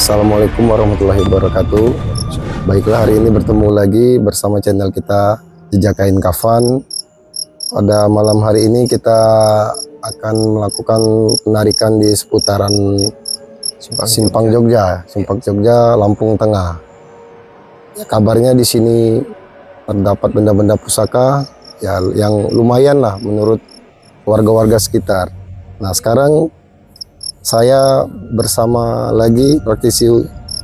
Assalamualaikum warahmatullahi wabarakatuh. Baiklah, hari ini bertemu lagi bersama channel kita Jejak Kain Kafan. Pada malam hari ini kita akan melakukan penarikan di seputaran Simpang Jogja, Lampung Tengah. Ya, kabarnya di sini terdapat benda-benda pusaka ya yang lumayan lah menurut warga-warga sekitar. Nah, sekarang saya bersama lagi praktisi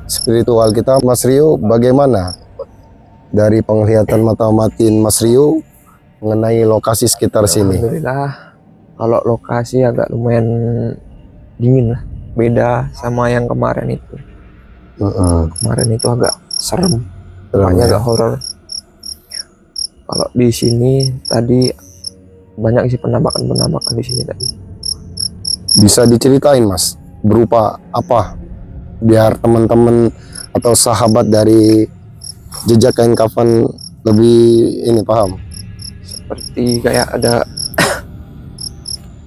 spiritual kita, Mas Rio. Bagaimana dari penglihatan mata batin Mas Rio mengenai lokasi sekitar sini? Alhamdulillah, kalau lokasi agak lumayan dingin lah, beda sama yang kemarin itu. Kemarin itu agak serem, makanya agak horor. Kalau di sini tadi banyak sih penampakan di sini tadi. Bisa diceritain, Mas, berupa apa biar teman-teman atau sahabat dari Jejak Kain Kafan lebih ini paham? Seperti kayak ada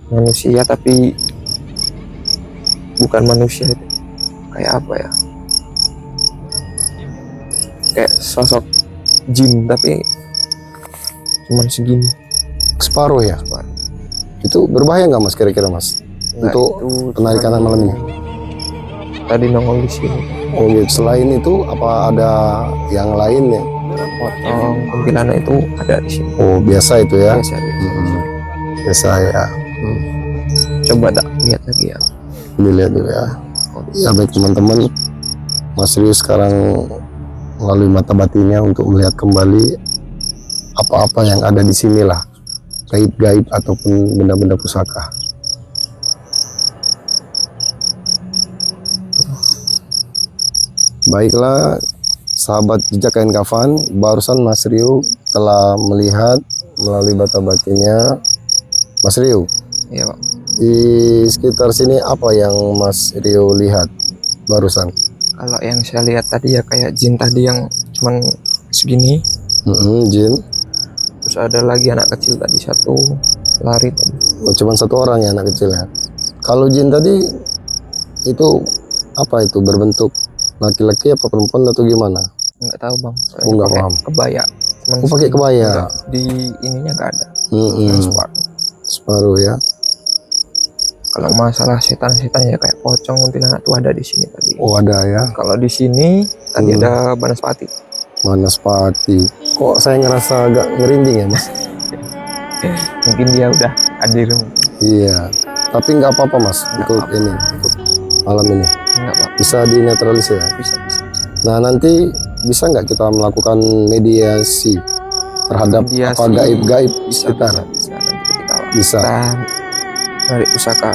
manusia tapi bukan manusia itu. Kayak apa ya? Kayak sosok jin tapi cuman segini. Separuh ya? Separuh. Itu berbahaya nggak, Mas, kira-kira, Mas? Nah, untuk penarikan malam ini tadi nongol di sini. Oh gitu. Selain itu apa ada yang lain ya? Potong kuntilanak itu ada di sini. Oh, biasa itu ya? Biasa. Biasa ya. Coba tak lihat lagi ya. Dilihat dulu ya. Ya baik teman-teman, Mas Rio sekarang melalui mata batinnya untuk melihat kembali apa-apa yang ada di sinilah, gaib-gaib ataupun benda-benda pusaka. Baiklah, sahabat Jejak Kain Kafan, barusan Mas Rio telah melihat melalui mata batinnya. Mas Rio, Iya, Pak. di sekitar sini apa yang Mas Rio lihat barusan? Kalau yang saya lihat tadi ya kayak jin tadi yang cuman segini. Jin. Terus ada lagi anak kecil tadi satu lari tadi. Oh, cuman satu orang ya, anak kecil ya. Kalau jin tadi itu apa itu, berbentuk laki-laki apa perempuan atau gimana? Nggak tahu, Bang. Oh, nggak paham. Kebaya. Cuman Oh, pakai kebaya. enggak, di ininya nggak ada. Separuh ya. Kalau masalah setan-setan ya kayak pocong, kuntilanak tuh ada di sini tadi. Oh, ada ya. Kalau di sini tadi ada Banaspati. Banaspati. Kok saya ngerasa agak merinding ya, Mas? Mungkin dia udah hadir. Iya. Tapi nggak apa-apa, Mas, untuk ini, untuk malam ini. Enggak, Pak. Bisa dinetralisir ya? Bisa. Nah, nanti bisa nggak kita melakukan mediasi terhadap apa gaib-gaib di sekitar? Bisa nanti ketika Bisa. kita narik pusaka.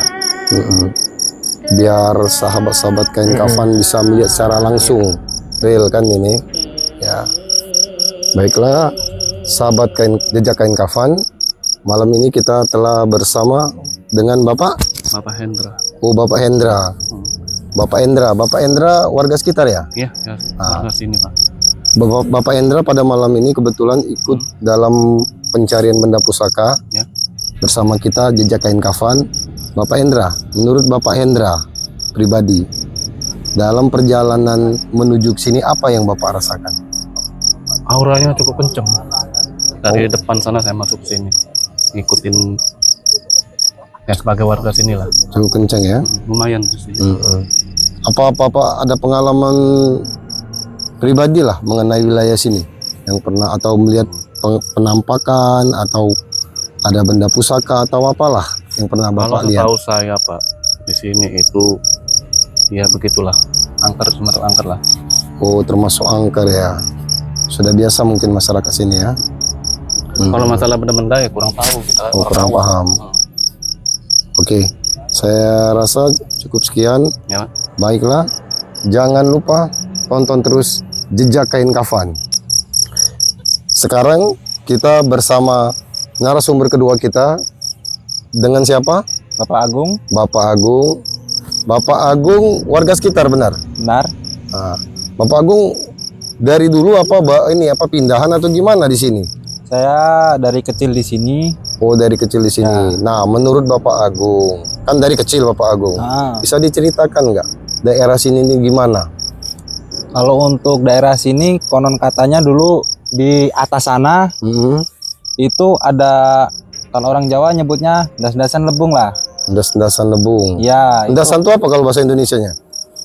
Biar sahabat-sahabat Kain Kafan bisa melihat secara langsung, real kan ini ya. Baiklah, sahabat Jejak Kain Kafan, malam ini kita telah bersama dengan Bapak Hendra. Oh, Bapak Hendra. Bapak Hendra warga sekitar ya? Iya, warga sini, Pak. Bapak Hendra pada malam ini kebetulan ikut dalam pencarian benda pusaka ya, bersama kita Jejak Kain Kafan. Bapak Hendra, menurut Bapak Hendra pribadi, dalam perjalanan menuju ke sini apa yang Bapak rasakan? Auranya cukup kenceng. Dari depan sana saya masuk ke sini, ngikutin ya sebagai warga sini lah. Cukup kenceng ya? Lumayan di sini. Apa ada pengalaman pribadi lah mengenai wilayah sini yang pernah atau melihat penampakan atau ada benda pusaka atau apalah yang pernah Bapak lihat? Kalau tahu saya, Pak, di sini itu ya begitulah, semacam angker lah. Oh, termasuk angker ya. Sudah biasa mungkin masyarakat sini ya. Kalau masalah benda-benda ya kurang tahu kita. Kurang paham. Oke, saya rasa cukup sekian. Ya. Baiklah, jangan lupa tonton terus Jejak Kain Kafan. Sekarang kita bersama narasumber kedua kita dengan siapa? Bapak Agung. Bapak Agung warga sekitar, benar? Benar. Nah, Bapak Agung dari dulu apa pindahan atau gimana di sini? Saya dari kecil di sini. Oh, dari kecil di sini. Ya. Nah, menurut Bapak Agung, kan dari kecil Bapak Agung, bisa diceritakan nggak daerah sini ini gimana? Kalau untuk daerah sini konon katanya dulu di atas sana Hmm, itu ada, kalau orang Jawa nyebutnya das-dasan lebung lah. endas-endasan lebung. Ya, itu Endasan itu apa kalau bahasa Indonesianya?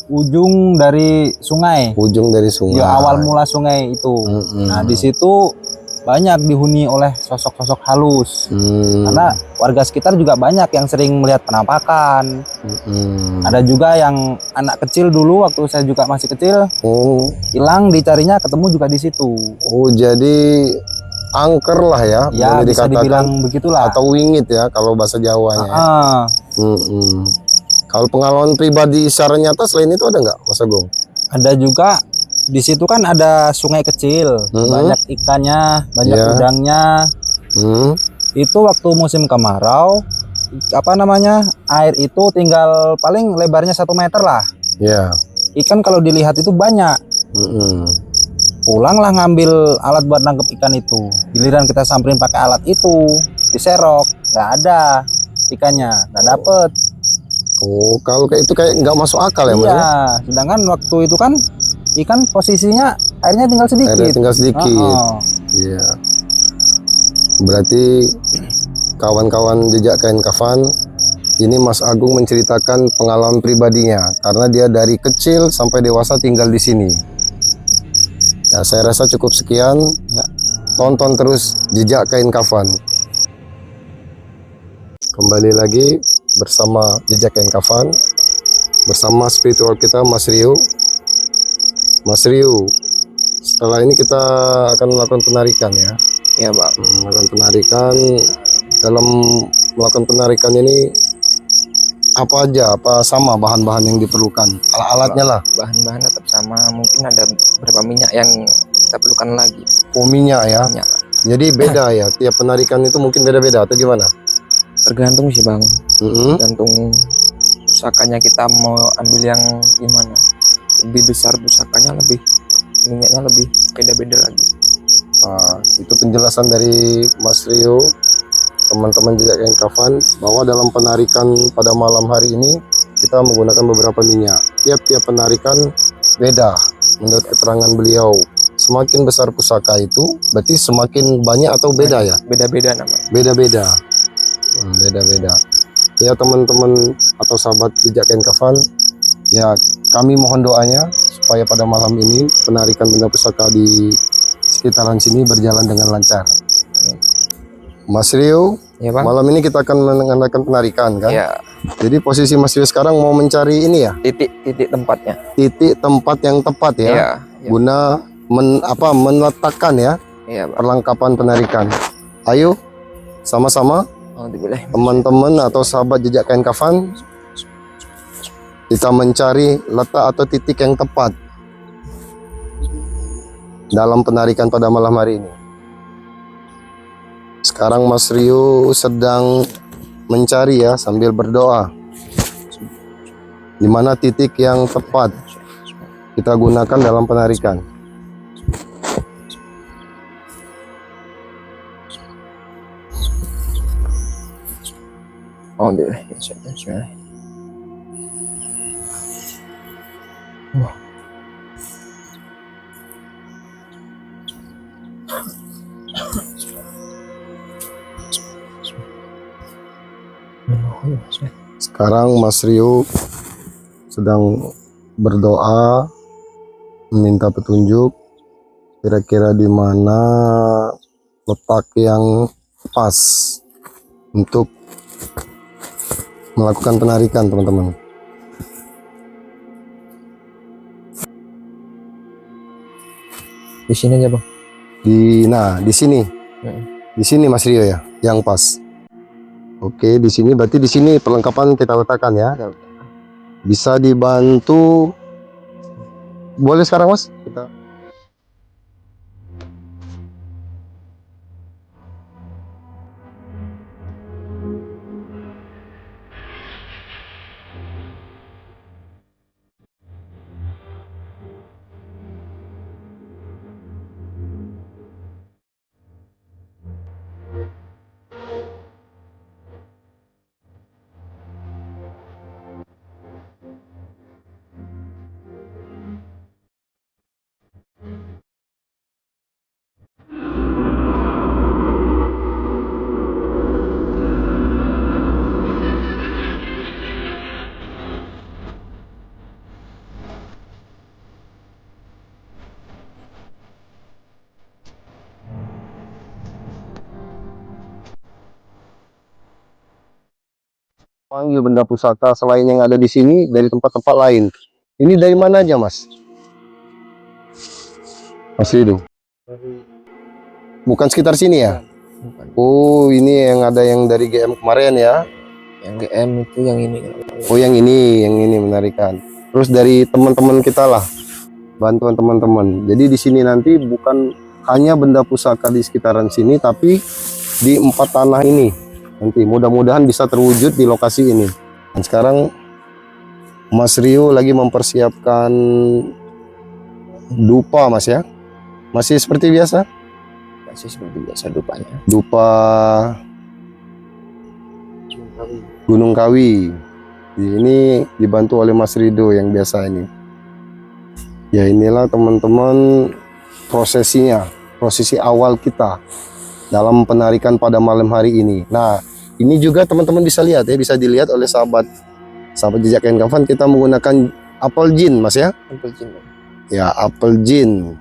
ujung dari sungai. Ujung dari sungai. Ya, awal mula sungai itu. Mm-mm. Nah, di situ banyak dihuni oleh sosok-sosok halus. Hmm, Karena warga sekitar juga banyak yang sering melihat penampakan. mm-mm. Ada juga yang anak kecil dulu waktu saya juga masih kecil Oh, hilang, dicarinya ketemu juga di situ. oh jadi angker lah ya, Ya, boleh bisa dikatakan, dibilang begitulah. atau wingit ya kalau bahasa Jawanya. Ya. Ah, Mm-mm. Kalau pengalaman pribadi secara nyata selain itu ada nggak, Mas Agung? ada juga di situ kan ada sungai kecil, banyak ikannya, banyak Ya. udangnya. Hmm, Itu waktu musim kemarau, apa namanya, air itu tinggal paling lebarnya 1 meter lah. ya. Ikan kalau dilihat itu banyak. Mm-mm. Pulanglah ngambil alat buat nangkep ikan itu. Giliran kita samperin pakai alat itu, diserok, nggak ada ikannya, nggak dapet. Oh, kalau kayak itu kayak nggak masuk akal ya, Mas? Iya, sedangkan waktu itu kan ikan posisinya airnya tinggal sedikit. Airnya tinggal sedikit. Oh, Iya. Berarti kawan-kawan jejak kain kafan, ini Mas Agung menceritakan pengalaman pribadinya karena dia dari kecil sampai dewasa tinggal di sini. Ya, saya rasa cukup sekian. Ya. Tonton terus jejak kain kafan. Kembali lagi bersama jejak kain kafan, bersama spiritual kita Mas Rio. Mas Rio, setelah ini kita akan melakukan penarikan ya. Ya bang. Melakukan penarikan. Dalam melakukan penarikan ini apa aja, apa sama bahan-bahan yang diperlukan, alat-alatnya lah. Bahan-bahan tetap sama, mungkin ada beberapa minyak yang kita perlukan lagi. Oh, minyak ya. Minyak. Jadi beda ya, tiap penarikan itu mungkin beda-beda atau gimana? Tergantung sih bang, Mm-mm. tergantung pusakanya kita mau ambil yang gimana. Lebih besar pusakanya, lebih minyaknya lebih beda-beda lagi. Nah, itu penjelasan dari Mas Rio, teman-teman jejak kain kafan, bahwa dalam penarikan pada malam hari ini kita menggunakan beberapa minyak. Tiap-tiap penarikan beda menurut keterangan beliau. Semakin besar pusaka itu berarti semakin banyak atau beda ya? Beda-beda namanya. Beda-beda. Beda-beda. Ya teman-teman atau sahabat jejak kain kafan, ya kami mohon doanya supaya pada malam ini penarikan benda pusaka di sekitaran sini berjalan dengan lancar. Mas Rio, Ya bang. malam ini kita akan mengadakan penarikan kan? Ya, Jadi posisi Mas Rio sekarang mau mencari ini ya, titik tempatnya. titik tempat yang tepat ya, Ya. guna meletakkan ya Iya bang. perlengkapan penarikan. Ayo sama-sama Alhamdulillah. teman-teman atau sahabat jejak kain kafan, kita mencari letak atau titik yang tepat dalam penarikan pada malam hari ini. Sekarang Mas Rio sedang mencari ya sambil berdoa di mana titik yang tepat kita gunakan dalam penarikan. Alhamdulillah. Bismillah. Sekarang Mas Rio sedang berdoa meminta petunjuk kira-kira di mana letak yang pas untuk melakukan penarikan, teman-teman. Di sini aja bang. Di sini. Di sini Mas Rio ya, yang pas. Oke, di sini berarti di sini perlengkapan kita letakkan ya. Bisa dibantu. Boleh sekarang Mas? Kita Panggil benda pusaka selain yang ada di sini dari tempat-tempat lain. Ini dari mana aja, Mas? Mas Rido. Bukan sekitar sini ya? Bukan. Oh, ini yang ada yang dari GM kemarin ya? Yang GM itu yang ini. Oh, yang ini menarikan. Terus dari teman-teman kita lah, bantuan teman-teman. Jadi di sini nanti bukan hanya benda pusaka di sekitaran sini, tapi di 4 tanah ini. Nanti mudah-mudahan bisa terwujud di lokasi ini. Dan sekarang Mas Rio lagi mempersiapkan dupa, Mas ya? Masih seperti biasa? Masih seperti biasa dupanya. Dupa Gunung Kawi. Ini dibantu oleh Mas Rido yang biasa ini. Ya inilah teman-teman prosesinya, prosesi awal kita dalam penarikan pada malam hari ini. Nah, ini juga teman-teman bisa lihat ya, bisa dilihat oleh sahabat Jejak Kain Kafan, kita menggunakan apel jin, Mas ya? Apel jin. Ya, apel jin.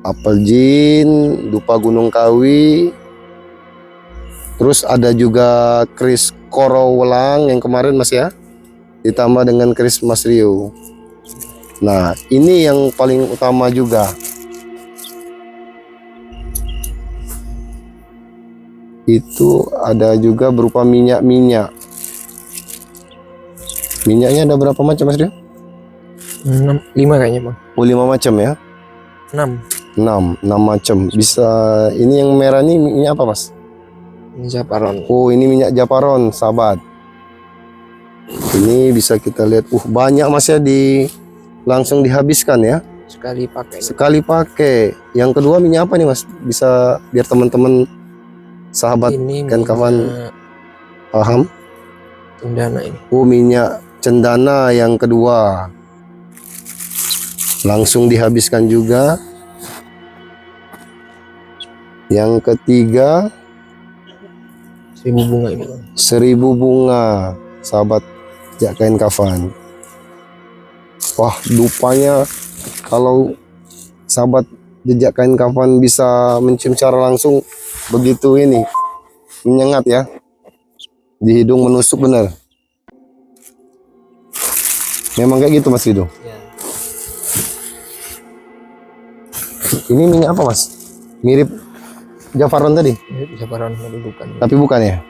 Apel jin, dupa Gunung Kawi. Terus ada juga keris koro welang yang kemarin, Mas ya? Ditambah dengan keris Mas Rio. Nah, ini yang paling utama juga. Itu ada juga berupa minyak-minyak. Minyaknya ada berapa macam, Mas Rio? 5 kayaknya, Bang. Oh, 5 macam ya? 6. 6 macam. Bisa, ini yang merah ini minyak apa, Mas? Ini Japaron. Oh, ini minyak Japaron, sahabat. Ini bisa kita lihat, banyak Mas ya, langsung dihabiskan ya. Sekali pakai. Sekali pakai. Yang kedua minyak apa nih, Mas? Bisa biar teman-teman sahabat Ini Kain Kafan paham. cendana ini. Oh, minyak cendana yang kedua. Langsung dihabiskan juga. Yang ketiga 1000 bunga ini, Bang. 1000 bunga, sahabat Jejak Kain Kafan. Wah, dupanya kalau sahabat Jejak Kain Kafan bisa mencium secara langsung begitu ini menyengat ya, di hidung menusuk benar. Memang kayak gitu, Mas Rido. Ya. Ini minyak apa, Mas? Mirip Japaron tadi, Ini Japaron bukan. tapi bukan ya?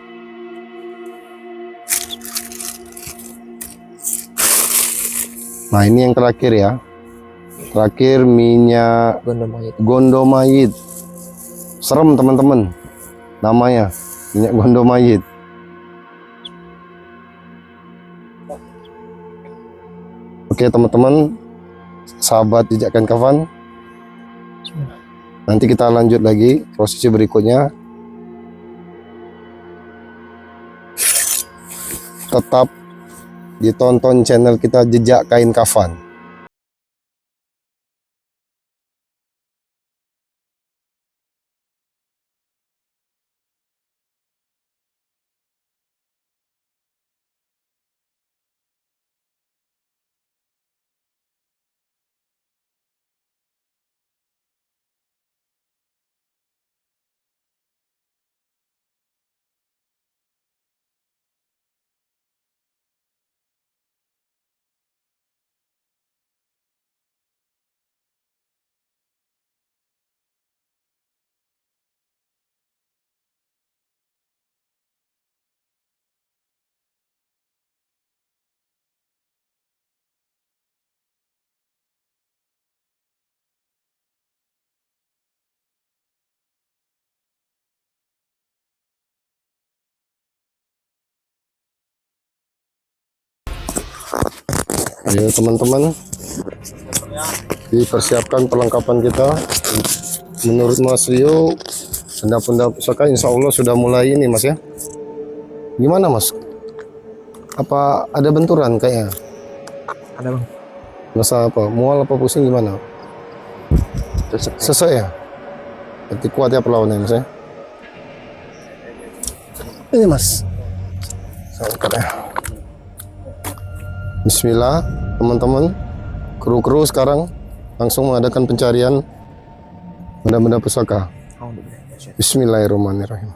Nah, ini yang terakhir ya. Terakhir minyak Gondomayit. Gondomayit. Serem teman-teman namanya, minyak Gondomayit. Oke teman-teman, sahabat Jejak Kain Kafan, nanti kita lanjut lagi prosesi berikutnya. Tetap ditonton channel kita Jejak Kain Kafan. Ayo teman-teman, dipersiapkan perlengkapan kita. Menurut Mas Rio, benda-benda pusaka insya Allah sudah mulai ini, Mas ya. Gimana, Mas? Apa ada benturan kayaknya? Ada, Bang. Masa apa? Mual apa pusing gimana? Sesuai ya? Berarti kuat ya perlawannya, Mas ya. Ini, Mas. Saya angkat ya. Bismillah, teman-teman. Kru-kru sekarang langsung mengadakan pencarian benda-benda pusaka. Bismillahirrahmanirrahim.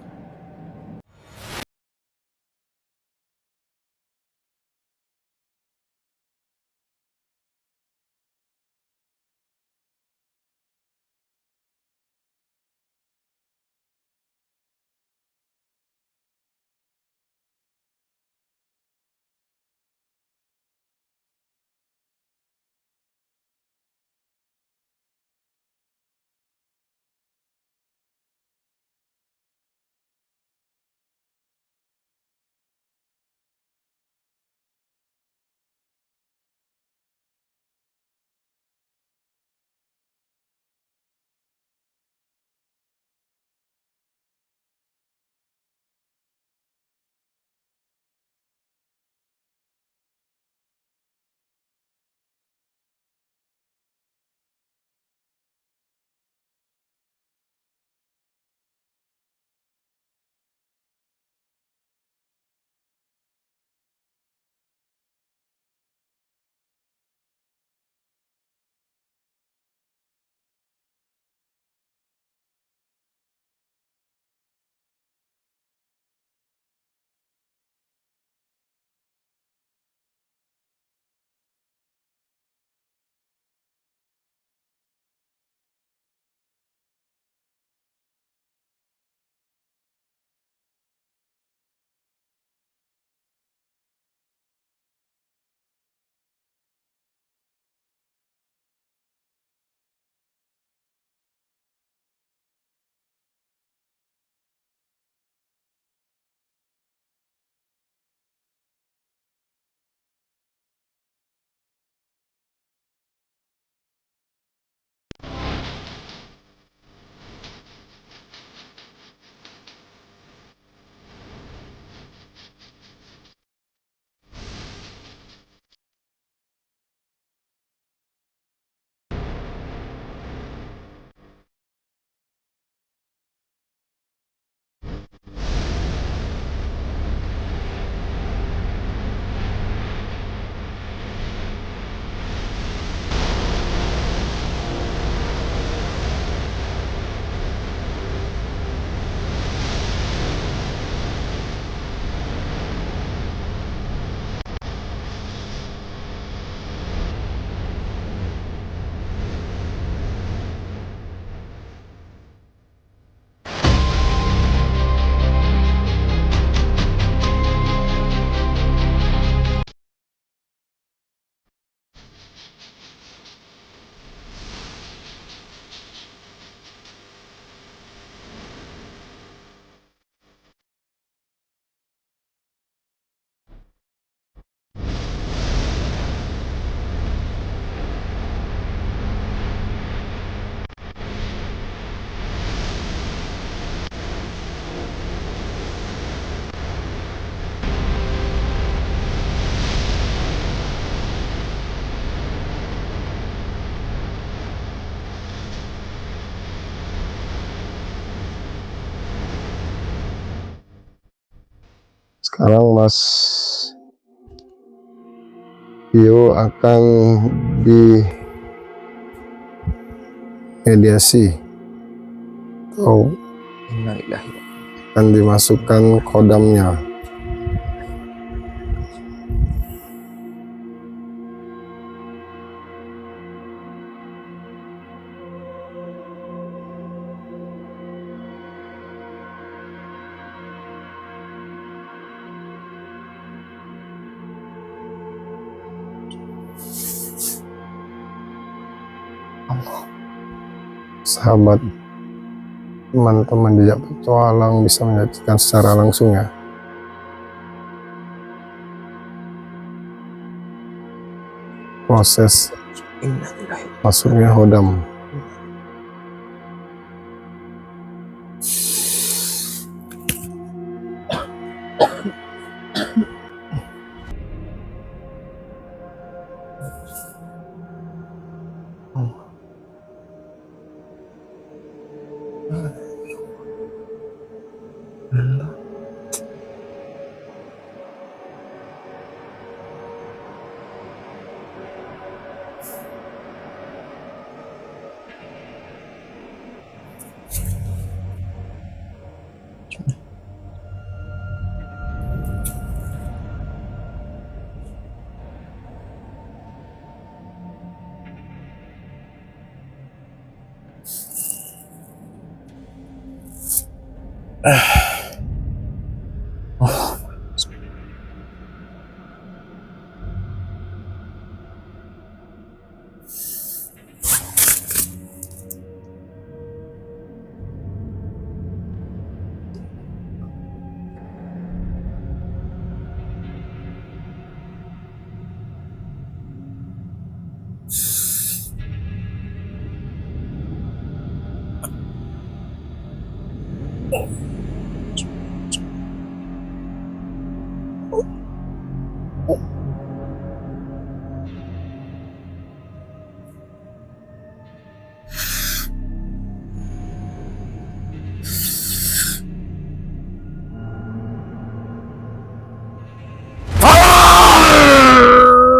Sekarang Mas Rio akan dimediasi atau Innalillahi. akan dimasukkan kodamnya. Sahabat, teman-teman jejak petualang bisa menyaksikan secara langsung ya proses Innalillahi. masuknya hodam.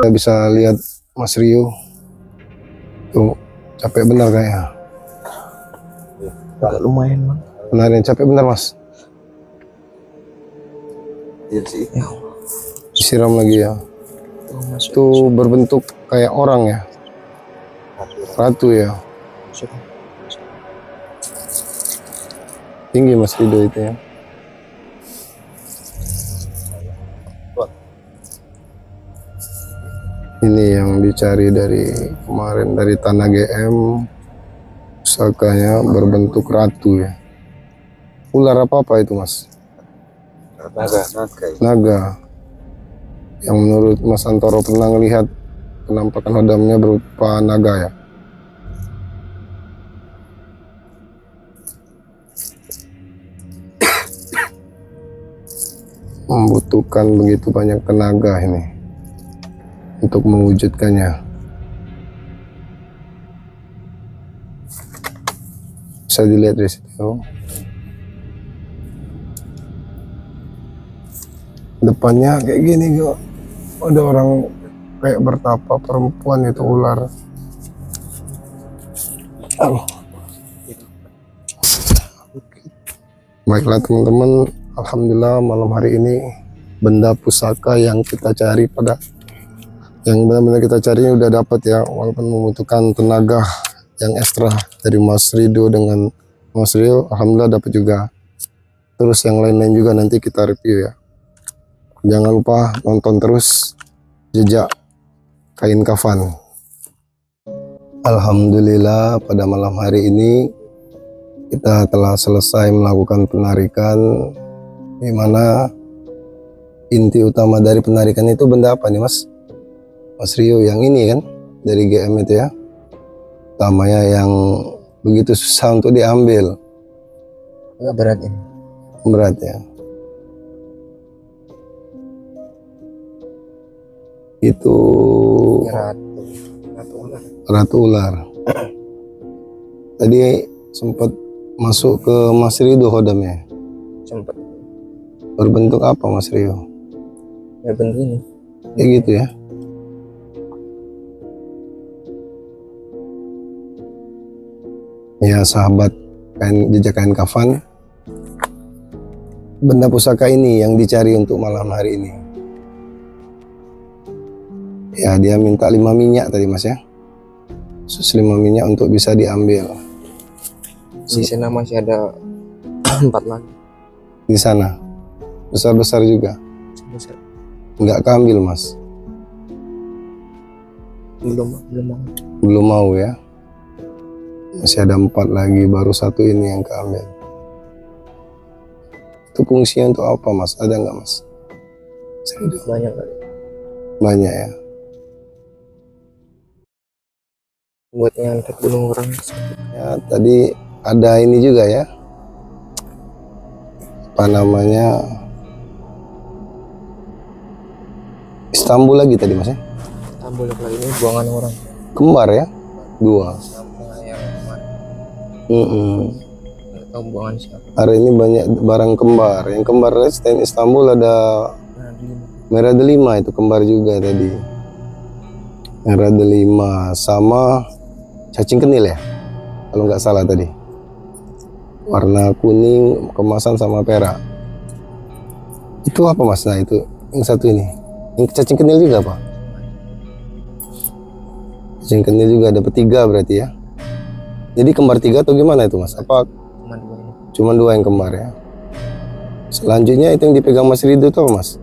Kita bisa lihat Mas Rio tuh capek benar kayaknya. Agak lumayan bang. Benar yang capek benar Mas. Ya. Disiram lagi ya. Masuk. Itu berbentuk kayak orang ya. Ratu ya. Tinggi Mas Rido itu ya. Ini yang dicari dari kemarin dari tanah GM, pusakanya berbentuk ratu ya. Ular apa itu Mas? Naga. Yang menurut Mas Antoro pernah melihat penampakan hodamnya berupa naga ya. Membutuhkan begitu banyak tenaga ini untuk mewujudkannya. Bisa dilihat di situ. Depannya kayak gini kok. Ada orang kayak bertapa, perempuan itu ular. Baiklah teman-teman, alhamdulillah malam hari ini benda pusaka yang kita cari yang benar-benar kita cari udah dapat ya, walaupun membutuhkan tenaga yang ekstra dari Mas Rido dengan Mas Rio, alhamdulillah dapat juga. Terus yang lain-lain juga nanti kita review ya. Jangan lupa nonton terus Jejak Kain Kafan. Alhamdulillah pada malam hari ini kita telah selesai melakukan penarikan, di mana inti utama dari penarikan itu benda apa nih Mas? Mas Rio yang ini kan dari GM itu ya, utamanya yang begitu susah untuk diambil. Agak berat ini. Berat ya. Itu ratu ular. Tadi sempat masuk ke Mas Rio hodamnya. Sempat. Berbentuk apa Mas Rio? Kayak bentuk ini. Kayak gitu ya. Ya sahabat jejak kain kafan, benda pusaka ini yang dicari untuk malam hari ini. Ya dia minta 5 minyak tadi mas ya, 5 minyak untuk bisa diambil. Di sana masih ada 4 lagi. Di sana besar-besar juga, Besar. nggak keambil mas, belum mau ya. Masih ada 4 lagi, baru 1 ini yang keambil. Itu fungsinya untuk apa mas? Ada nggak mas? Banyak kali. Banyak ya. Buat ngangkat gunung orang. Ya tadi ada ini juga ya, apa namanya, Istanbul lagi tadi mas ya. Tambul lagi ini buangan orang. Kembar ya, 2. Sama yang kemarin. Nggak tahu buangan siapa. Hari ini banyak barang kembar. Yang kembar selain Istanbul ada Nah, di lima. Merah Delima, itu kembar juga tadi. Merah Delima sama cacing kenil ya, kalau nggak salah tadi. Warna kuning kemasan sama perak. Itu apa mas? Nah itu yang satu ini. Yang cacing kenil juga apa? Cacing kenil juga dapat 3 berarti ya. Jadi kembar 3 atau gimana itu mas? Apa Cuma 2 ini. cuma 2 yang kembar ya? Selanjutnya itu yang dipegang mas Rido itu apa mas?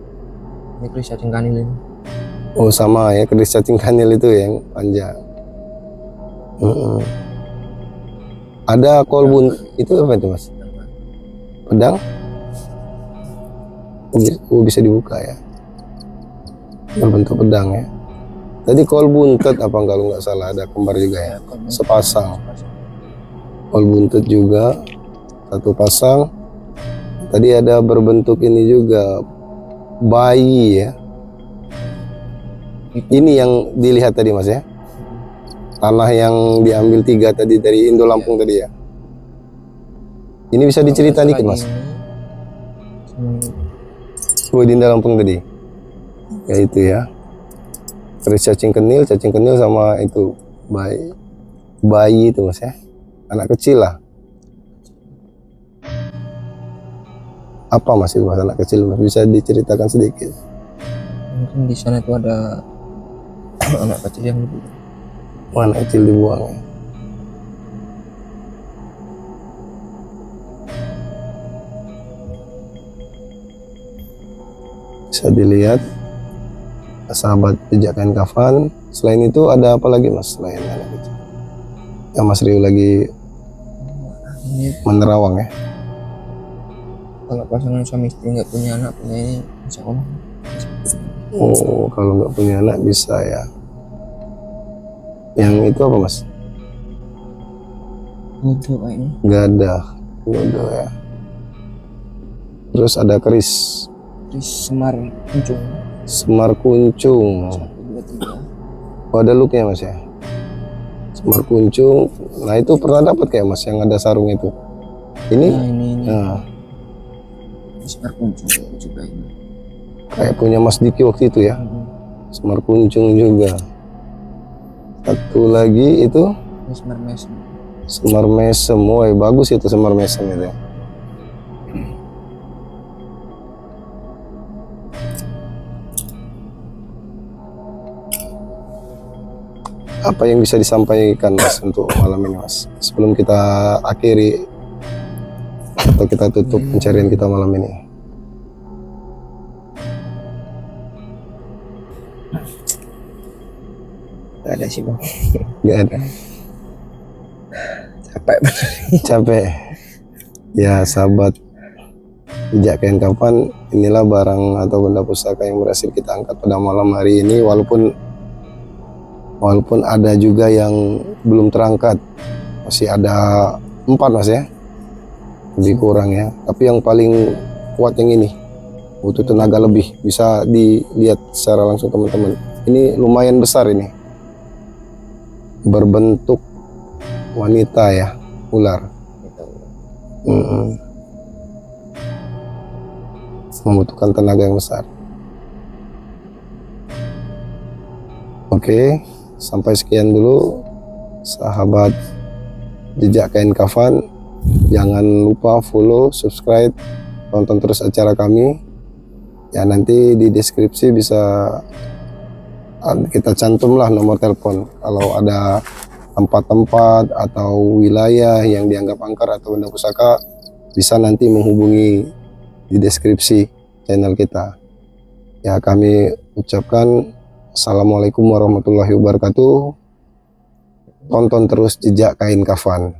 Ini keris cacing kanil ini. Oh sama ya, keris cacing kanil itu yang panjang. Ada kolbun, itu apa itu mas? Pedang? Oh bisa dibuka ya, berbentuk pedang ya. Tadi kol buntet apa kalau nggak salah, ada kembar juga ya, sepasang. Kol buntet juga 1 pasang. Tadi ada berbentuk ini juga, bayi ya. Ini yang dilihat tadi mas ya, tanah yang diambil 3 tadi dari Indo Lampung tadi ya. Ini bisa diceritain dikit mas, oh di Indo Lampung tadi ya, itu ya, keris cacing kenil sama itu bayi itu mas ya, anak kecil lah. Apa mas itu mas, anak kecil mas, bisa diceritakan sedikit? Mungkin di sana tuh ada anak kecil yang Anak kecil dibuang ya. Bisa dilihat sahabat jejak kain kafan. Selain itu ada apa lagi mas selain anak kecil yang mas Rio lagi ini. menerawang ya? Kalau pasangan suami istri nggak punya anak, punya ini insya Allah. Oh kalau nggak punya anak bisa ya. Yang itu apa mas? Butuh kayaknya. Gadah, bodoh ya. Terus ada keris Semar kuncung. Semar Kuncung. 1, 2, 3. Oh ada looknya mas ya, Semar Kuncung. Nah itu pernah dapat kayak mas yang ada sarung itu? Ini Nah ini. nah, Semar kuncung juga ini. kayak punya Mas Diki waktu itu ya, Semar Kuncung juga. Satu lagi itu Ini semar mesem. Semar Mesem. Woi bagus itu Semar Mesem itu. Apa yang bisa disampaikan mas untuk malam ini mas, sebelum kita akhiri atau kita tutup pencarian kita malam ini? Gak ada sih bang. Gak ada. Capek bener. Capek ya sahabat jejak kain kafan. Inilah barang atau benda pusaka yang berhasil kita angkat pada malam hari ini, walaupun ada juga yang belum terangkat, masih ada 4 mas ya, lebih kurang ya. Tapi yang paling kuat yang ini, butuh tenaga lebih. Bisa dilihat secara langsung teman-teman, ini lumayan besar, ini berbentuk wanita ya, ular. Membutuhkan tenaga yang besar. Oke, sampai sekian dulu sahabat Jejak Kain Kafan. Jangan lupa follow, subscribe, tonton terus acara kami. Ya, nanti di deskripsi bisa kita cantumlah nomor telepon kalau ada tempat-tempat atau wilayah yang dianggap angker atau benda pusaka, bisa nanti menghubungi di deskripsi channel kita. Ya, kami ucapkan Assalamualaikum warahmatullahi wabarakatuh. Tonton terus Jejak Kain Kafan.